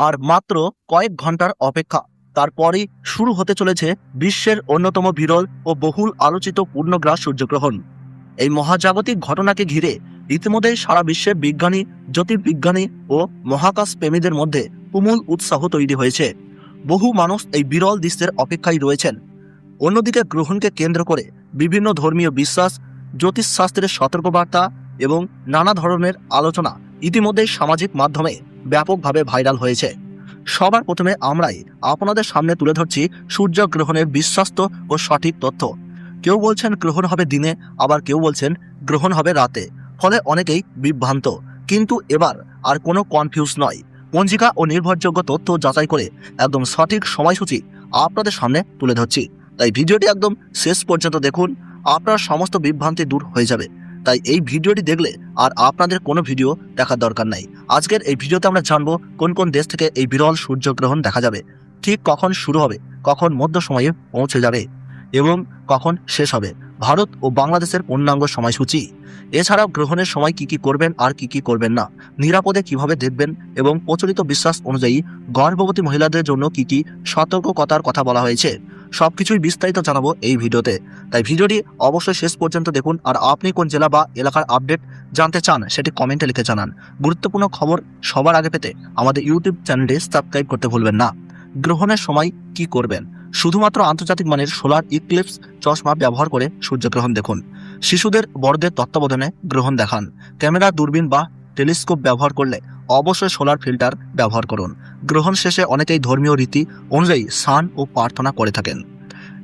আর মাত্র কয়েক ঘন্টার অপেক্ষা, তারপরই শুরু হতে চলেছে বিশ্বের অন্যতম বিরল ও বহুল আলোচিত পূর্ণগ্রাস সূর্যগ্রহণ। এই মহাজাগতিক ঘটনাকে ঘিরে ইতিমধ্যে সারা বিশ্বের বিজ্ঞানী, জ্যোতির্বিজ্ঞানী ও মহাকাশ প্রেমীদের মধ্যে তুমুল উৎসাহ তৈরি হয়েছে। বহু মানুষ এই বিরল দৃশ্যের অপেক্ষায় রয়েছেন। অন্যদিকে গ্রহণকে কেন্দ্র করে বিভিন্ন ধর্মীয় বিশ্বাস, জ্যোতিষশাস্ত্রের সতর্কবার্তা এবং নানা ধরনের আলোচনা ইতিমধ্যেই সামাজিক মাধ্যমে ব্যাপকভাবে ভাইরাল হয়েছে। সবার প্রথমে আমরাই আপনাদের সামনে তুলে ধরছি সূর্যগ্রহণের বিশ্বস্ত ও সঠিক তথ্য। কেউ বলছেন গ্রহণ হবে দিনে, আবার কেউ বলছেন গ্রহণ হবে রাতে, ফলে অনেকেই বিভ্রান্ত। কিন্তু এবার আর কোনো কনফিউজ নয়। পঞ্জিকা ও নির্ভরযোগ্য তথ্য যাচাই করে একদম সঠিক সময়সূচি আপনাদের সামনে তুলে ধরছি। তাই ভিডিওটি একদম শেষ পর্যন্ত দেখুন, আপনার সমস্ত বিভ্রান্তি দূর হয়ে যাবে। তাই এই ভিডিওটি দেখলে আর আপনাদের কোনো ভিডিও দেখার দরকার নাই। আজকের এই ভিডিওতে আমরা জানবো কোন কোন দেশ থেকে এই বিরল সূর্যগ্রহণ দেখা যাবে, ঠিক কখন শুরু হবে, কখন মধ্য সময়ে পৌঁছে যাবে এবং কখন শেষ হবে, ভারত ও বাংলাদেশের পূর্ণাঙ্গ সময়সূচি। এছাড়াও গ্রহণের সময় কি কি করবেন আর কি কি করবেন না, নিরাপদে কিভাবে দেখবেন এবং প্রচলিত বিশ্বাস অনুযায়ী গর্ভবতী মহিলাদের জন্য কি কি সতর্কতার কথা বলা হয়েছে, সবকিছুই বিস্তারিত জানাবো এই ভিডিওতে। তাই ভিডিওটি অবশ্যই শেষ পর্যন্ত দেখুন। আর আপনি কোন জেলা বা এলাকার আপডেট জানতে চান সেটি কমেন্টে লিখে জানান। গুরুত্বপূর্ণ খবর সবার আগে পেতে আমাদের ইউটিউব চ্যানেলটি সাবস্ক্রাইব করতে ভুলবেন না। গ্রহণের সময় কি করবেন? শুধুমাত্র আন্তর্জাতিক মানের সোলার ইক্লিপস চশমা ব্যবহার করে সূর্যগ্রহণ দেখুন। শিশুদের বড়দের তত্ত্বাবধানে গ্রহণ দেখান। ক্যামেরা, দূরবীন বা টেলিস্কোপ ব্যবহার করলে অবশ্যই সোলার ফিল্টার ব্যবহার করুন। গ্রহণ শেষে অনেকেই ধর্মীয় রীতি অনুযায়ী স্নান ও প্রার্থনা করে থাকেন।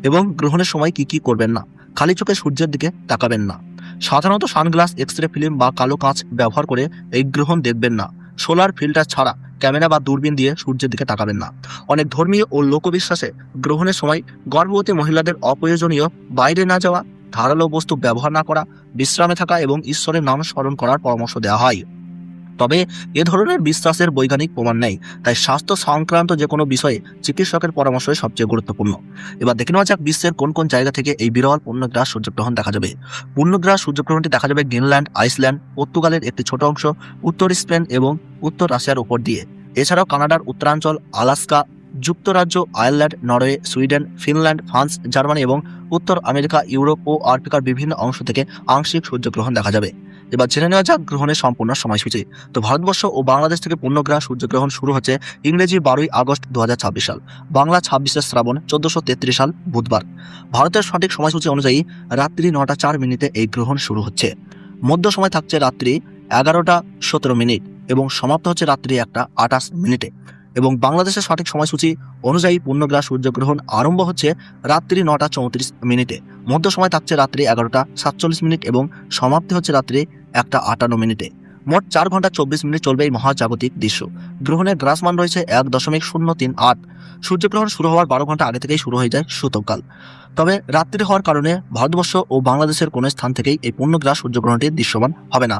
এবং গ্রহণের সময় কি কি করবেন না, খালি চোখে সূর্যের দিকে তাকাবেন না। সাধারণত সানগ্লাস, এক্সরে ফিল্ম বা কালো কাঁচ ব্যবহার করে এই গ্রহণ দেখবেন না। সোলার ফিল্টার ছাড়া ক্যামেরা বা দূরবীন দিয়ে সূর্যের দিকে তাকাবেন না। অনেক ধর্মীয় ও লোকবিশ্বাসে গ্রহণের সময় গর্ভবতী মহিলাদের অপ্রয়োজনীয় বাইরে না যাওয়া, ধারালো বস্তু ব্যবহার না করা, বিশ্রামে থাকা এবং ঈশ্বরের নাম স্মরণ করার পরামর্শ দেওয়া হয়। তবে এ ধরনের বিশ্বাসের বৈজ্ঞানিক প্রমাণ নেই, তাই স্বাস্থ্য সংক্রান্ত যে কোনো বিষয়ে চিকিৎসকের পরামর্শই সবচেয়ে গুরুত্বপূর্ণ। এবার দেখে নেওয়া যাক বিশ্বের কোন কোন জায়গা থেকে এই বিরল পূর্ণগ্রাস সূর্যগ্রহণ দেখা যাবে। পূর্ণগ্রাস সূর্যগ্রহণটি দেখা যাবে গ্রিনল্যান্ড, আইসল্যান্ড, পর্তুগালের একটি ছোট অংশ, উত্তর স্পেন এবং উত্তর রাশিয়ার উপর দিয়ে। এছাড়াও কানাডার উত্তরাঞ্চল, আলাস্কা, যুক্তরাজ্য, Ireland, Norway, Sweden, Finland, France, Germany এবং উত্তর আমেরিকা, ইউরোপ ও আফ্রিকার বিভিন্ন অংশ থেকে আংশিক সূর্যগ্রহণ দেখা যাবে। এবার জেনে নেওয়া যাক গ্রহণের সম্পূর্ণ সময়সূচি। তো ভারতবর্ষ ও বাংলাদেশ থেকে পূর্ণগ্রাস সূর্যগ্রহণ শুরু হচ্ছে ইংরেজি 12ই আগস্ট 2026 সাল, বাংলা 26শে শ্রাবণ 1433 সাল বুধবার। ভারতের সঠিক সময়সূচি অনুযায়ী রাত্রি 9টা 4 মিনিটে এই গ্রহণ শুরু হচ্ছে। মধ্য সময় থাকছে রাত্রি 11টা 17 মিনিট এবং সমাপ্ত হচ্ছে রাত্রি 1টা 28 মিনিটে। এবং বাংলাদেশের সঠিক সময়সূচি অনুযায়ী পূর্ণগ্রাস সূর্যগ্রহণ আরম্ভ হচ্ছে রাত্রি 9টা 34 মিনিটে। মধ্য সময় থাকছে রাত্রি 11টা 47 মিনিট এবং সমাপ্তি হচ্ছে রাত্রি 1টা 58 মিনিটে। মোট 4 ঘন্টা 24 মিনিট চলবে এই মহাজাগতিক দৃশ্য। গ্রহণের গ্রাসমান রয়েছে 1.038। সূর্যগ্রহণ শুরু হওয়ার 12 ঘন্টা আগে থেকেই শুরু হয়ে যায় সূতককাল। তবে রাত্রি হওয়ার কারণে ভারতবর্ষ ও বাংলাদেশের কোনো স্থান থেকেই এই পূর্ণগ্রাস সূর্যগ্রহণটি দৃশ্যমান হবে না।